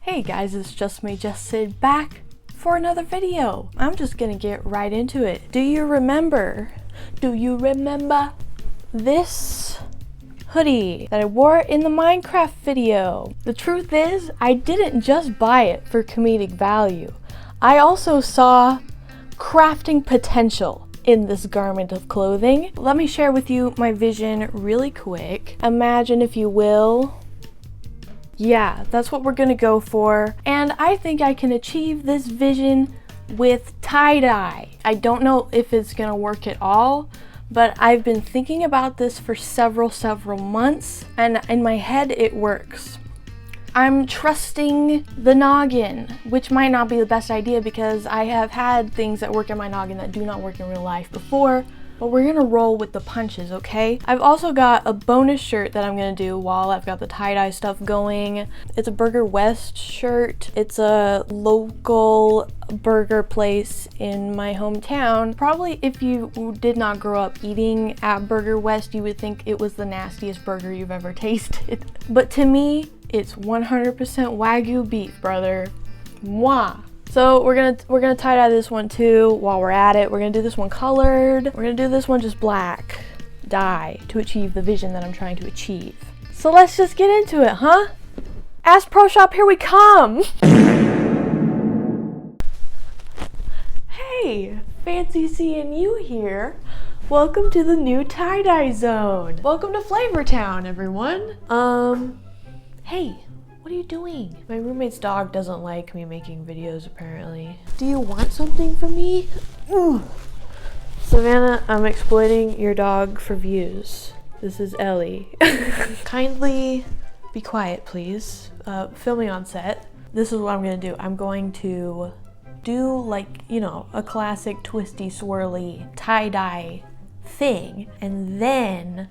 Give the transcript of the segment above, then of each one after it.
Hey guys, it's just me, Sid, back for another video. I'm just gonna get right into it. Do you remember this hoodie that I wore in the Minecraft video? The truth is, I didn't just buy it for comedic value. I also saw crafting potential in this garment of clothing. Let me share with you my vision really quick. Imagine, if you will. Yeah, that's what we're gonna go for. And I think I can achieve this vision with tie-dye. I don't know if it's gonna work at all, but I've been thinking about this for several months, and in my head it works. I'm trusting the noggin, which might not be the best idea because I have had things that work in my noggin that do not work in real life before. But we're gonna roll with the punches, okay? I've also got a bonus shirt that I'm gonna do while I've got the tie-dye stuff going. It's a Burger West shirt. It's a local burger place in my hometown. Probably if you did not grow up eating at Burger West, you would think it was the nastiest burger you've ever tasted. But to me, it's 100% Wagyu beef, brother. Mwah. So we're gonna tie-dye this one too while we're at it. We're gonna do this one colored. We're gonna do this one just black dye to achieve the vision that I'm trying to achieve. So let's just get into it, huh? Ask Pro Shop, here we come! Hey, fancy seeing you here. Welcome to the new tie-dye zone. Welcome to Flavor Town, everyone. Hey. What are you doing? My roommate's dog doesn't like me making videos, apparently. Do you want something from me? Ooh. Savannah, I'm exploiting your dog for views. This is Ellie. Kindly be quiet, please. Filming on set. This is what I'm gonna do. I'm going to do, like, you know, a classic twisty, swirly tie-dye thing, and then,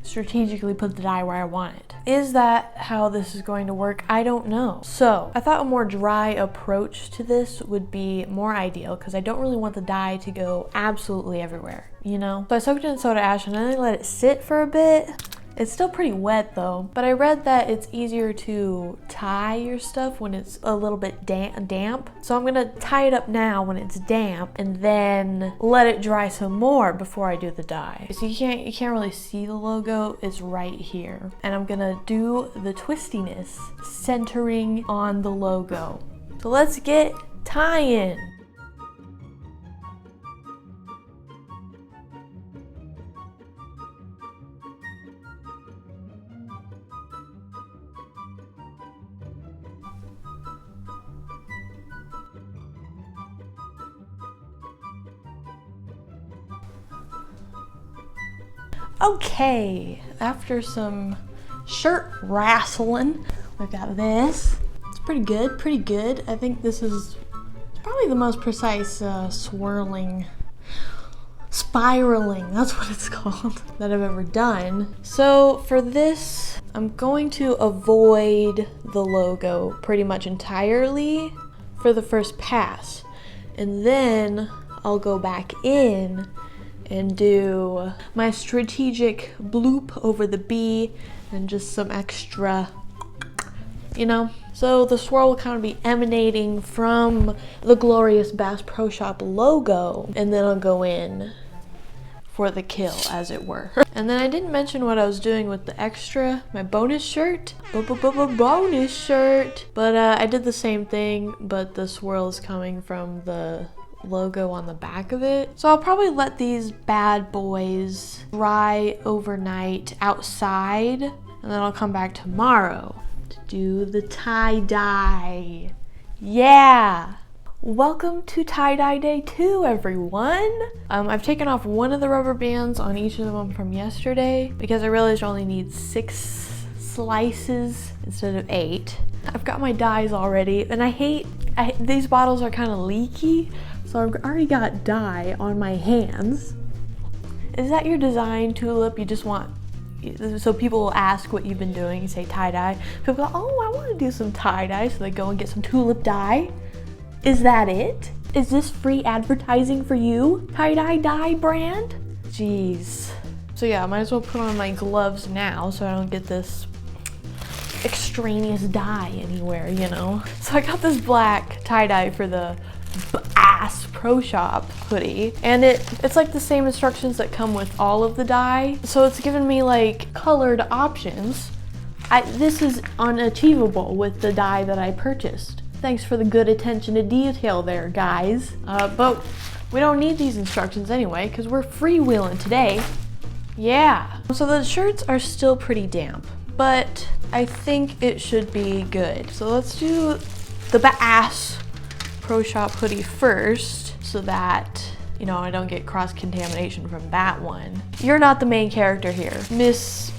strategically put the dye where I want it. Is that how this is going to work? I don't know. So I thought a more dry approach to this would be more ideal because I don't really want the dye to go absolutely everywhere, you know? So I soaked it in soda ash and then I let it sit for a bit. It's still pretty wet though, but I read that it's easier to tie your stuff when it's a little bit damp. So I'm gonna tie it up now when it's damp and then let it dry some more before I do the dye. So you can't really see the logo, it's right here. And I'm gonna do the twistiness centering on the logo. So let's get Tyin. Okay, after some shirt wrestling, we've got this. It's pretty good. I think this is probably the most precise spiraling, that's what it's called, that I've ever done. So for this, I'm going to avoid the logo pretty much entirely for the first pass. And then I'll go back in and do my strategic bloop over the B and just some extra, you know? So the swirl will kind of be emanating from the glorious Bass Pro Shop logo, and then I'll go in for the kill, as it were. And then I didn't mention what I was doing with the extra, my bonus shirt. Bonus shirt! But I did the same thing, but the swirl is coming from the logo on the back of it. So I'll probably let these bad boys dry overnight outside, and then I'll come back tomorrow to do the tie-dye. Yeah! Welcome to tie-dye day 2, everyone! I've taken off one of the rubber bands on each of them from yesterday because I realized I only need 6 slices instead of 8. I've got my dyes already, and these bottles are kind of leaky, so I've already got dye on my hands. Is that your design, Tulip? You just want, so people will ask what you've been doing, you say tie-dye. People go, oh, I want to do some tie-dye, so they go and get some Tulip dye. Is that it? Is this free advertising for you, tie-dye dye brand? Jeez. So yeah, I might as well put on my gloves now so I don't get this extraneous dye anywhere, you know? So I got this black tie-dye for the ass Pro Shop hoodie, and it's like the same instructions that come with all of the dye, so it's given me like colored options. This is unachievable with the dye that I purchased. Thanks for the good attention to detail there, guys. But we don't need these instructions anyway, because we're freewheeling today. Yeah. So the shirts are still pretty damp, but I think it should be good. So let's do the ass Pro Shop hoodie first, so that, you know, I don't get cross-contamination from that one. You're not the main character here. Miss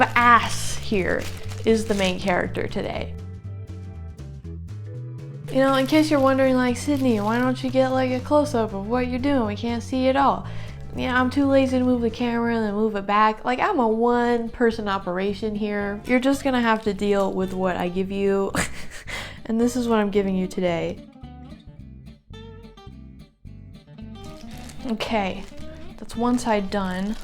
Ass here is the main character today. You know, in case you're wondering, like, Sydney, why don't you get like a close-up of what you're doing? We can't see it all. Yeah, I'm too lazy to move the camera and then move it back. Like, I'm a one-person operation here. You're just gonna have to deal with what I give you. And this is what I'm giving you today. Okay, that's one side done.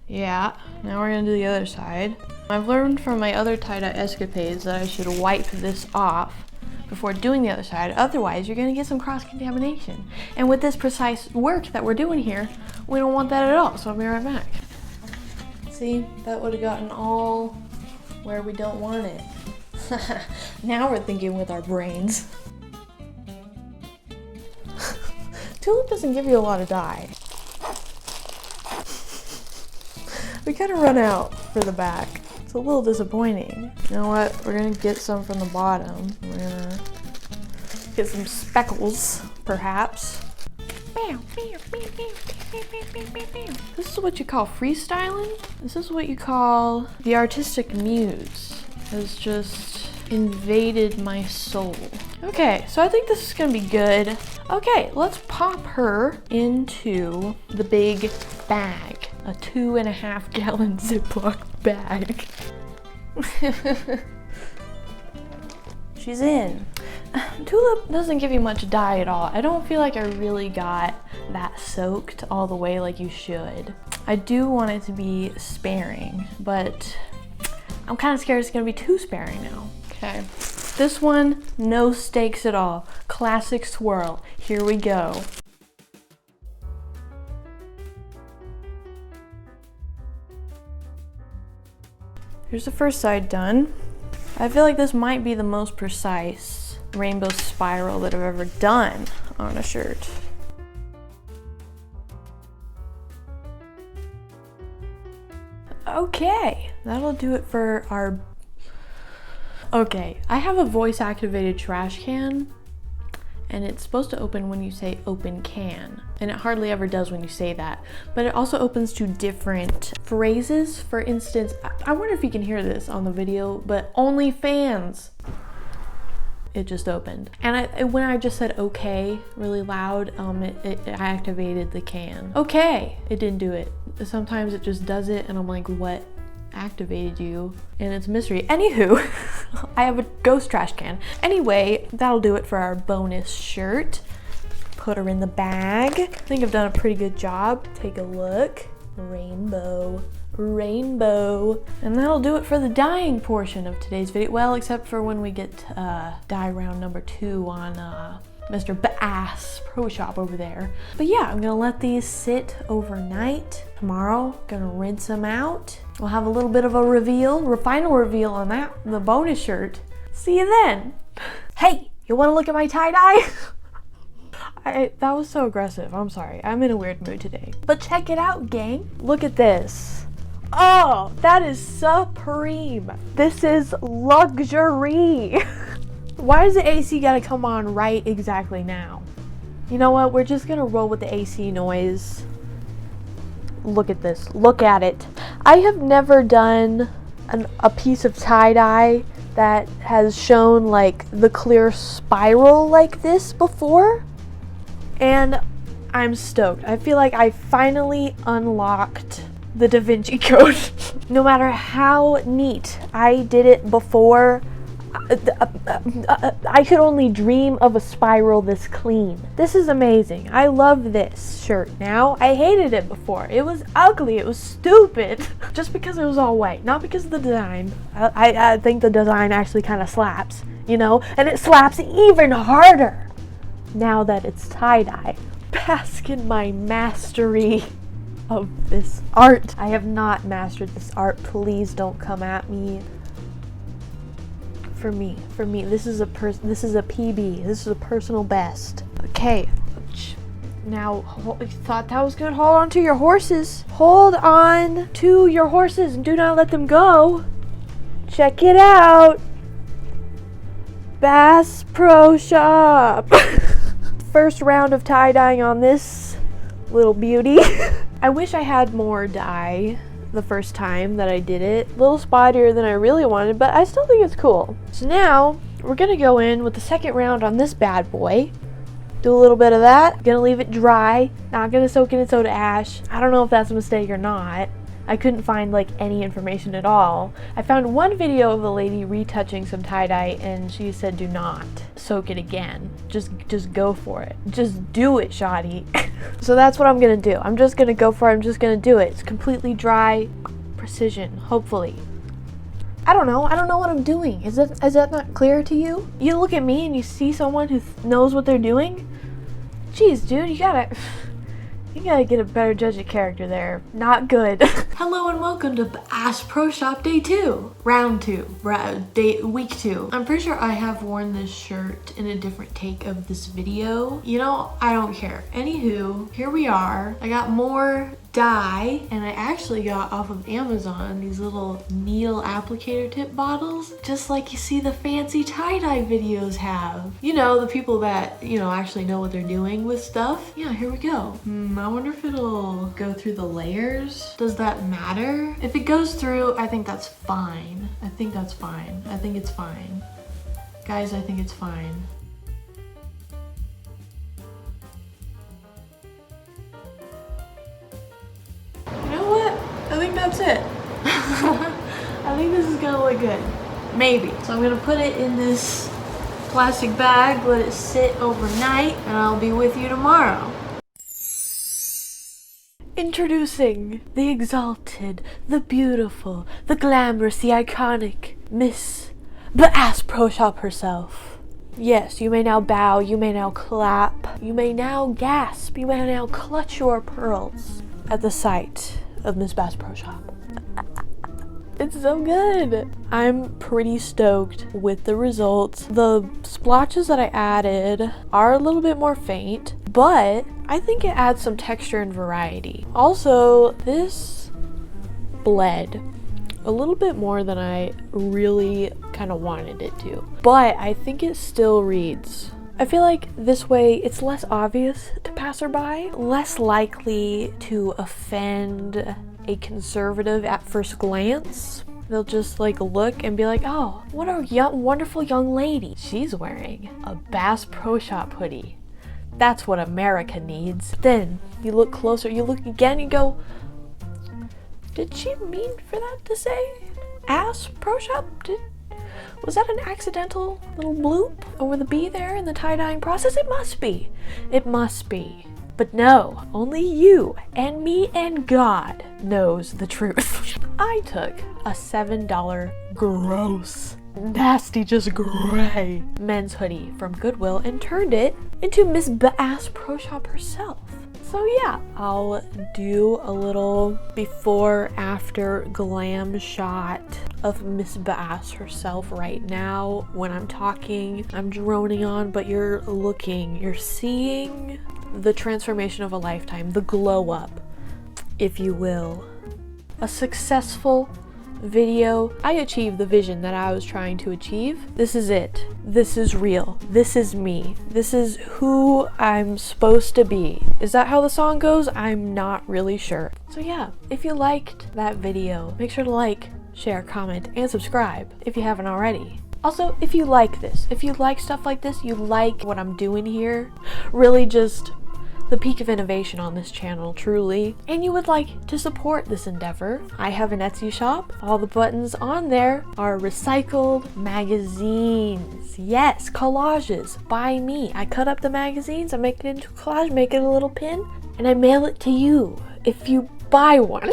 Yeah, now we're gonna do the other side. I've learned from my other tie-dye escapades that I should wipe this off before doing the other side, otherwise you're gonna get some cross-contamination. And with this precise work that we're doing here, we don't want that at all, so I'll be right back. See, that would have gotten all where we don't want it. Now we're thinking with our brains. Tulip doesn't give you a lot of dye. We gotta run out for the back. It's a little disappointing. You know what? We're gonna get some from the bottom. We're gonna get some speckles, perhaps. This is what you call freestyling? This is what you call the artistic muse has just invaded my soul. Okay, so I think this is gonna be good. Okay, let's pop her into the big bag. A 2.5 gallon Ziploc bag. She's in. Tulip doesn't give you much dye at all. I don't feel like I really got that soaked all the way like you should. I do want it to be sparing, but I'm kind of scared it's gonna be too sparing now. Okay, this one, no stakes at all. Classic swirl, here we go. Here's the first side done. I feel like this might be the most precise rainbow spiral that I've ever done on a shirt. Okay, that'll do it for our... Okay, I have a voice activated trash can, and it's supposed to open when you say open can, and it hardly ever does when you say that, but it also opens to different phrases. For instance, I wonder if you can hear this on the video, but OnlyFans, it just opened. And when I just said okay really loud, it activated the can. Okay, it didn't do it. Sometimes it just does it and I'm like, what activated you? And it's a mystery. Anywho, I have a ghost trash can. Anyway, that'll do it for our bonus shirt. Put her in the bag. I think I've done a pretty good job. Take a look. Rainbow, rainbow. And that'll do it for the dyeing portion of today's video. Well, except for when we get dye round number 2 on Mr. Bass Pro Shop over there. But yeah, I'm gonna let these sit overnight. Tomorrow, gonna rinse them out. We'll have a little bit of a reveal, final reveal on that, the bonus shirt. See you then. Hey, you wanna look at my tie-dye? That was so aggressive, I'm sorry. I'm in a weird mood today. But check it out, gang. Look at this. Oh, that is supreme. This is luxury. Why does the AC gotta come on right exactly now? You know what, we're just gonna roll with the AC noise. Look at this, look at it. I have never done a piece of tie-dye that has shown like the clear spiral like this before, and I'm stoked. I feel like I finally unlocked the Da Vinci Code. No matter how neat I did it before, I could only dream of a spiral this clean. This is amazing. I love this shirt now. I hated it before. It was ugly. It was stupid. Just because it was all white, not because of the design. I think the design actually kind of slaps, you know, and it slaps even harder now that it's tie-dye. Bask in my mastery of this art. I have not mastered this art. Please don't come at me. For me, this is a PB. This is a personal best. Okay, now you thought that was good. Hold on to your horses. Hold on to your horses and do not let them go. Check it out. Bass Pro Shop. First round of tie-dyeing on this little beauty. I wish I had more dye the first time that I did it. A little spottier than I really wanted, but I still think it's cool. So now we're gonna go in with the second round on this bad boy. Do a little bit of that. Gonna leave it dry. Not gonna soak it in soda ash. I don't know if that's a mistake or not. I couldn't find like any information at all. I found one video of a lady retouching some tie-dye and she said do not soak it again. Just go for it. Just do it, shoddy. So that's what I'm gonna do. I'm just gonna go for it. I'm just gonna do it. It's completely dry. Precision, hopefully. I don't know what I'm doing. Is that not clear to you? You look at me and you see someone who knows what they're doing? Jeez, dude, you gotta get a better judge of character there. Not good. Hello and welcome to Bass Pro Shop Day 2. Round 2. Week 2. I'm pretty sure I have worn this shirt in a different take of this video. You know, I don't care. Anywho, here we are. I got more dye and I actually got off of Amazon these little needle applicator tip bottles, just like you see the fancy tie-dye videos have. You know, the people that, you know, actually know what they're doing with stuff. Yeah, here we go. I wonder if it'll go through the layers. Does that matter? If it goes through, I think that's fine. I think that's fine. I think it's fine. Guys, I think it's fine. I think that's it. I think this is gonna look good. Maybe. So I'm gonna put it in this plastic bag, let it sit overnight, and I'll be with you tomorrow. Introducing the exalted, the beautiful, the glamorous, the iconic Miss Bass Pro Shop herself. Yes, you may now bow, you may now clap, you may now gasp, you may now clutch your pearls at the sight of Miss Bass Pro Shop. It's so good. I'm pretty stoked with the results. The splotches that I added are a little bit more faint, but I think it adds some texture and variety. Also, this bled a little bit more than I really kind of wanted it to, but I think it still reads. I feel like this way it's less obvious to passerby, less likely to offend a conservative at first glance. They'll just like look and be like, oh, what a wonderful young lady. She's wearing a Bass Pro Shop hoodie. That's what America needs. Then you look closer, you look again, you go, did she mean for that to say Ass Pro Shop? Was that an accidental little bloop over the B there in the tie-dyeing process? It must be. It must be. But no, only you and me and God knows the truth. I took a $7 gross, nasty, just gray men's hoodie from Goodwill and turned it into Miss Bass Pro Shop herself. So yeah, I'll do a little before after glam shot of Miss Bass herself right now. When I'm talking, I'm droning on, but you're looking, you're seeing the transformation of a lifetime, the glow up, if you will. A successful video. I achieved the vision that I was trying to achieve. This is it. This is real. This is me. This is who I'm supposed to be. Is that how the song goes? I'm not really sure. So yeah, if you liked that video, make sure to like, share, comment, and subscribe if you haven't already. Also, if you like this, if you like stuff like this, you like what I'm doing here, really just the peak of innovation on this channel, truly, and you would like to support this endeavor, I have an Etsy shop. All the buttons on there are recycled magazines. Yes, collages by me. I cut up the magazines, I make it into a collage, make it a little pin, and I mail it to you if you buy one.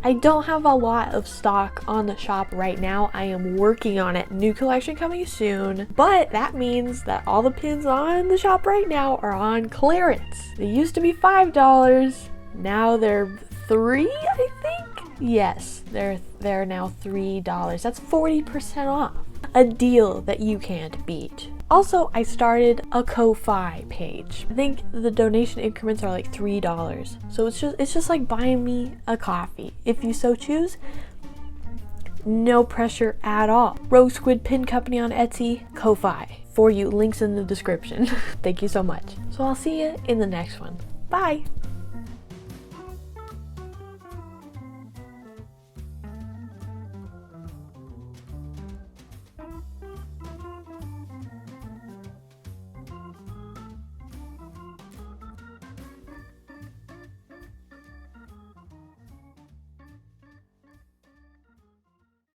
I don't have a lot of stock on the shop right now. I am working on it. New collection coming soon. But that means that all the pins on the shop right now are on clearance. They used to be $5. Now they're $3, I think? Yes, they're now $3. That's 40% off. A deal that you can't beat. Also, I started a Ko-Fi page. I think the donation increments are like $3. So it's just like buying me a coffee. If you so choose, no pressure at all. Rogue Squid Pin Company on Etsy, Ko-Fi. For you, links in the description. Thank you so much. So I'll see you in the next one. Bye.